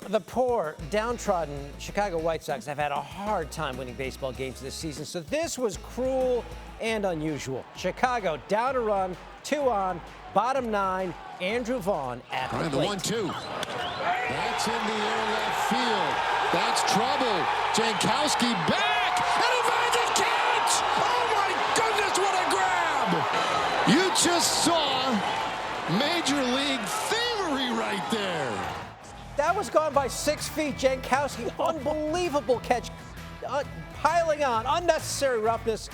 The poor, downtrodden Chicago White Sox have had a hard time winning baseball games this season, so this was cruel and unusual. Chicago down a run, 2 on, bottom 9, Andrew Vaughn at the plate. The 1-2. That's in the air left field. That's trouble. Jankowski back, and a magic catch! Oh my goodness, what a grab! You just saw Major League thievery right there. That was gone by 6 feet. Jankowski, unbelievable catch, piling on, unnecessary roughness.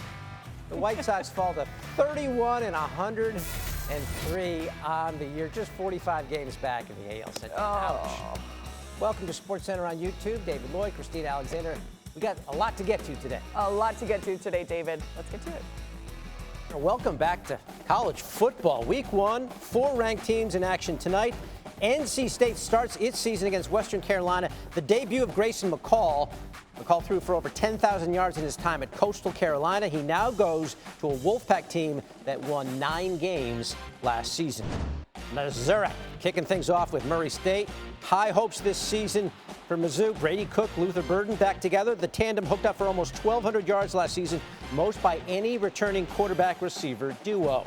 The White Sox fall to 31 and 103 on the year, just 45 games back in the AL Central. Ouch. Welcome to SportsCenter on YouTube. David Lloyd, Cristina Alexander. We got a lot to get to today. A lot to get to today, David. Let's get to it. Welcome back to college football. Week 1, 4 ranked teams in action tonight. NC State starts its season against Western Carolina. The debut of Grayson McCall. McCall threw for over 10,000 yards in his time at Coastal Carolina. He now goes to a Wolfpack team that won 9 games last season. Missouri kicking things off with Murray State. High hopes this season for Mizzou. Brady Cook, Luther Burden back together. The tandem hooked up for almost 1,200 yards last season, most by any returning quarterback-receiver duo.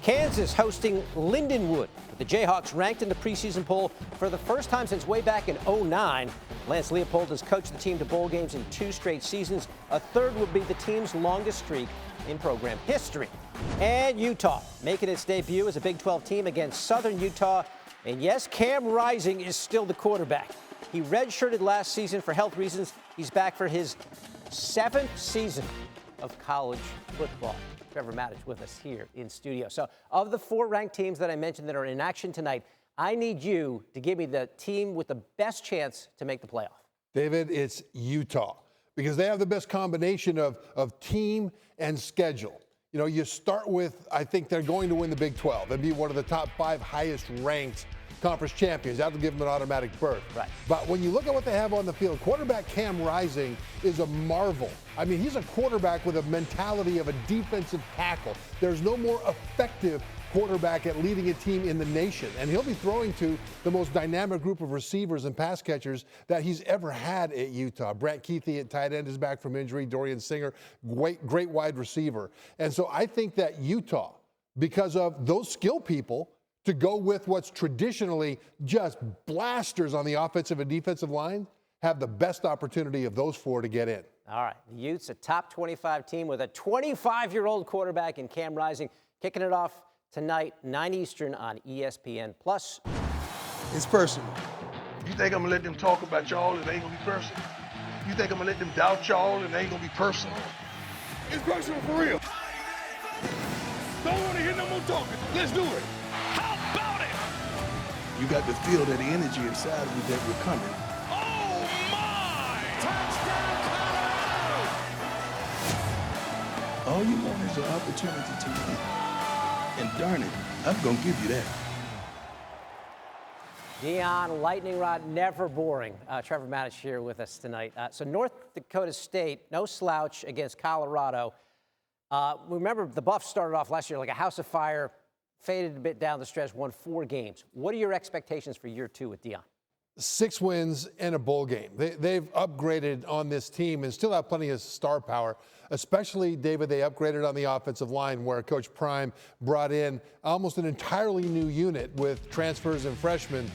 Kansas hosting Lindenwood. The Jayhawks ranked in the preseason poll for the first time since way back in 2009. Lance Leopold has coached the team to bowl games in 2 straight seasons. A third would be the team's longest streak in program history. And Utah making its debut as a Big 12 team against Southern Utah. And yes, Cam Rising is still the quarterback. He redshirted last season for health reasons. He's back for his 7th season of college football. Trevor Maddich with us here in studio. So of the 4 ranked teams that I mentioned that are in action tonight, I need you to give me the team with the best chance to make the playoff. David, it's Utah because they have the best combination of team and schedule. You know, you start with, I think they're going to win the Big 12 and be one of the top 5 highest ranked conference champions. That will give them an automatic berth. Right. But when you look at what they have on the field, quarterback Cam Rising is a marvel. I mean, he's a quarterback with a mentality of a defensive tackle. There's no more effective quarterback at leading a team in the nation. And he'll be throwing to the most dynamic group of receivers and pass catchers that he's ever had at Utah. Brant Keithy at tight end is back from injury. Dorian Singer, great wide receiver. And so I think that Utah, because of those skill people, to go with what's traditionally just blasters on the offensive and defensive line, have the best opportunity of those 4 to get in. All right, the Utes, a top 25 team with a 25-year-old quarterback in Cam Rising, kicking it off tonight, 9 Eastern on ESPN+. It's personal. You think I'm going to let them talk about y'all and it ain't going to be personal? You think I'm going to let them doubt y'all and it ain't going to be personal? It's personal for real. Don't want to hear no more talking. Let's do it. How about it? You got to feel that energy inside of you that we're coming. Oh, my! Touchdown, Colorado! All you want is an opportunity to win. And darn it, I'm going to give you that. Deion, lightning rod, never boring. Trevor Maddich here with us tonight. So North Dakota State, no slouch against Colorado. Remember, the Buffs started off last year like a house of fire, faded a bit down the stretch, won 4 games. What are your expectations for year 2 with Deion? 6 wins and a bowl game. They've upgraded on this team and still have plenty of star power, especially, David, they upgraded on the offensive line where Coach Prime brought in almost an entirely new unit with transfers and freshmen.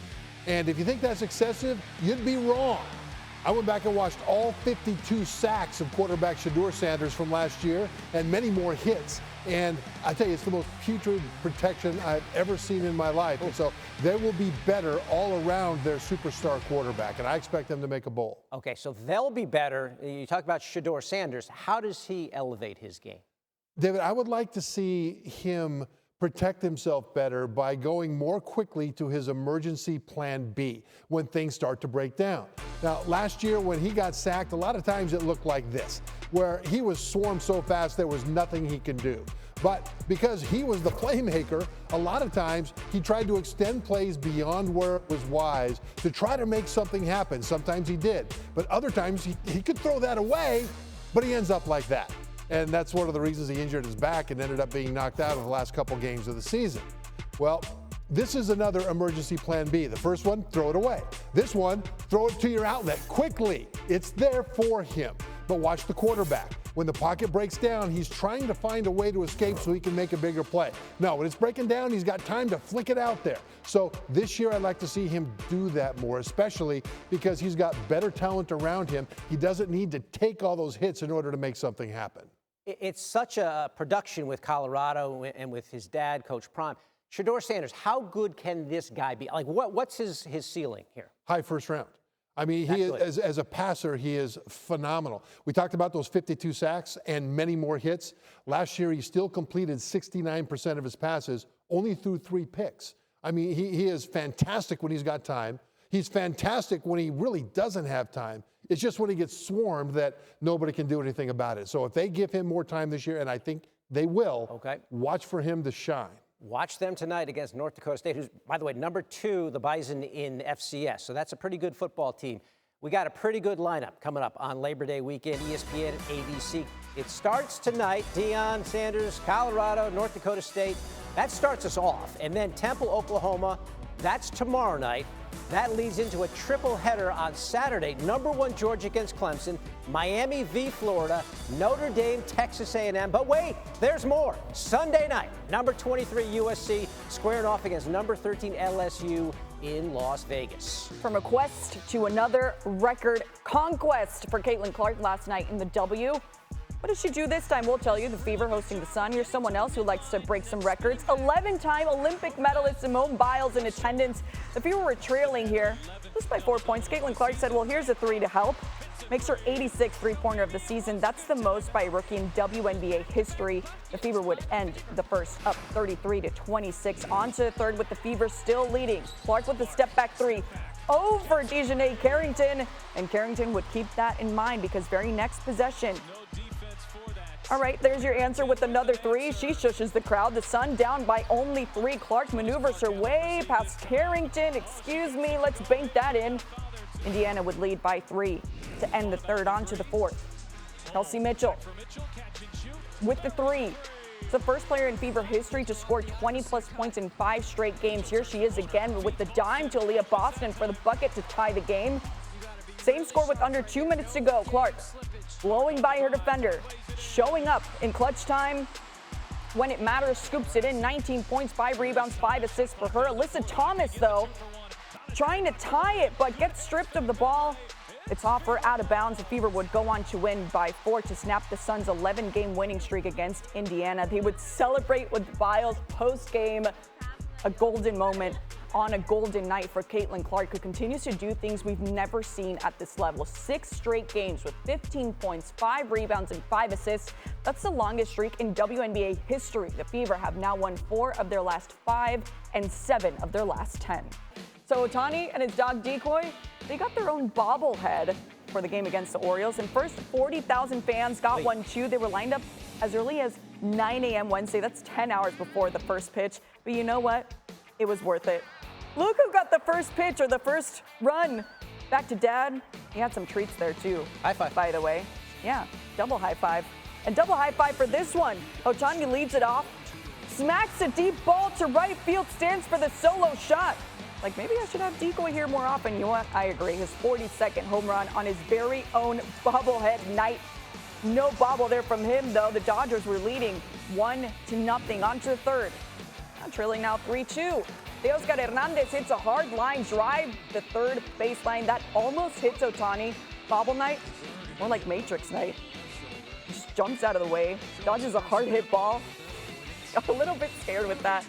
And if you think that's excessive, you'd be wrong. I went back and watched all 52 sacks of quarterback Shedeur Sanders from last year and many more hits. And I tell you, it's the most putrid protection I've ever seen in my life. And so they will be better all around their superstar quarterback, and I expect them to make a bowl. Okay, so they'll be better. You talk about Shedeur Sanders. How does he elevate his game? David, I would like to see him protect himself better by going more quickly to his emergency plan B when things start to break down. Now, last year when he got sacked, a lot of times it looked like this, where he was swarmed so fast there was nothing he could do. But because he was the playmaker, a lot of times he tried to extend plays beyond where it was wise to try to make something happen. Sometimes he did, but other times he could throw that away, but he ends up like that. And that's one of the reasons he injured his back and ended up being knocked out in the last couple games of the season. Well, This is another emergency plan B. The first one, throw it away. This one, throw it to your outlet quickly. It's there for him. But watch the quarterback. When the pocket breaks down, he's trying to find a way to escape so he can make a bigger play. No, when it's breaking down, he's got time to flick it out there. So this year, I'd like to see him do that more, especially because he's got better talent around him. He doesn't need to take all those hits in order to make something happen. It's such a production with Colorado and with his dad, Coach Prime. Shedeur Sanders, how good can this guy be? Like, what's his ceiling here? High first round. I mean, he is, as a passer, he is phenomenal. We talked about those 52 sacks and many more hits. Last year, he still completed 69% of his passes, only threw 3 picks. I mean, he is fantastic when he's got time. He's fantastic when he really doesn't have time. It's just when he gets swarmed that nobody can do anything about it. So if they give him more time this year, and I think they will, watch for him to shine. Watch them tonight against North Dakota State, who's, by the way, number 2, the Bison in FCS. So that's a pretty good football team. We got a pretty good lineup coming up on Labor Day weekend, ESPN and ABC. It starts tonight. Deion Sanders, Colorado, North Dakota State. That starts us off. And then Temple, Oklahoma. That's tomorrow night. That leads into a triple header on Saturday. Number 1, Georgia against Clemson, Miami v. Florida, Notre Dame, Texas A&M. But wait, there's more. Sunday night, number 23 USC squaring off against number 13 LSU in Las Vegas. From a quest to another record conquest for Caitlin Clark last night in the W. What did she do this time? We'll tell you. The Fever hosting the Sun. Here's someone else who likes to break some records. 11-time Olympic medalist Simone Biles in attendance. The Fever were trailing here just by 4 points. Caitlin Clark said, well, here's a 3 to help. Makes her 86th three-pointer of the season. That's the most by a rookie in WNBA history. The Fever would end the first up 33-26. On to the third with the Fever still leading. Clark with the step-back 3 over Dejanay Carrington. And Carrington would keep that in mind because very next possession. All right, there's your answer with another 3. She shushes the crowd. The Sun down by only 3. Clark maneuvers her way past Carrington. Excuse me, let's bank that in. Indiana would lead by 3 to end the third. On to the fourth. Kelsey Mitchell with the 3. It's the first player in Fever history to score 20-plus points in 5 straight games. Here she is again with the dime to Aaliyah Boston for the bucket to tie the game. Same score with under 2 minutes to go. Clark blowing by her defender, showing up in clutch time when it matters, scoops it in. 19 points, 5 rebounds, 5 assists for her. Alyssa Thomas, though, trying to tie it, but gets stripped of the ball. It's off her, out of bounds. The Fever would go on to win by 4 to snap the Suns' 11-game winning streak against Indiana. They would celebrate with Biles post-game, a golden moment on a golden night for Caitlin Clark, who continues to do things we've never seen at this level. 6 straight games with 15 points, 5 rebounds, and 5 assists. That's the longest streak in WNBA history. The Fever have now won 4 of their last 5 and 7 of their last 10. So Ohtani and his dog Decoy, they got their own bobblehead for the game against the Orioles. And first, 40,000 fans got one too. They were lined up as early as 9 a.m. Wednesday. That's 10 hours before the first pitch. But you know what? It was worth it. Look who got the first pitch or the first run. Back to Dad. He had some treats there too. High five. By the way. Yeah, double high five. And double high five for this one. Ohtani leads it off. Smacks a deep ball to right field. Stands for the solo shot. Like, maybe I should have Decoy here more often. You know what? I agree. His 42nd home run on his very own bobblehead night. No bobble there from him, though. The Dodgers were leading 1-0. On to the third. Now trailing now 3-2. Teoscar Hernandez hits a hard line drive, the third baseline. That almost hits Ohtani. Bobble night, more like Matrix night. Just jumps out of the way, dodges a hard hit ball. Got a little bit scared with that.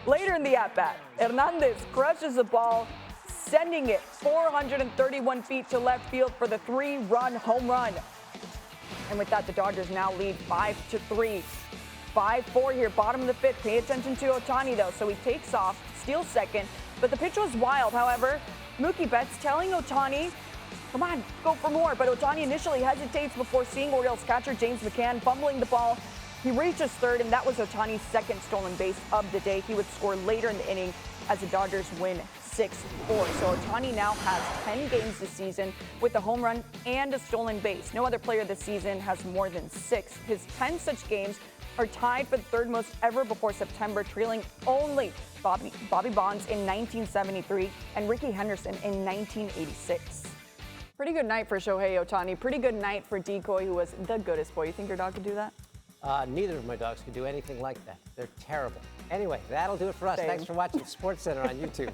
Later in the at-bat, Hernandez crushes the ball, sending it 431 feet to left field for the 3-run home run. And with that, the Dodgers now lead 5-3. 5-4 here, bottom of the fifth. Pay attention to Ohtani, though. So he takes off, steals second, but the pitch was wild. However, Mookie Betts telling Ohtani, come on, go for more. But Ohtani initially hesitates before seeing Orioles catcher James McCann fumbling the ball. He reaches third, and that was Ohtani's second stolen base of the day. He would score later in the inning as the Dodgers win 6-4. So Ohtani now has 10 games this season with a home run and a stolen base. No other player this season has more than 6. His 10 such games are tied for the third most ever before September, trailing only Bobby Bonds in 1973 and Ricky Henderson in 1986. Pretty good night for Shohei Ohtani. Pretty good night for Decoy, who was the goodest boy. You think your dog could do that? Neither of my dogs could do anything like that. They're terrible. Anyway, that'll do it for us. Same. Thanks for watching SportsCenter on YouTube.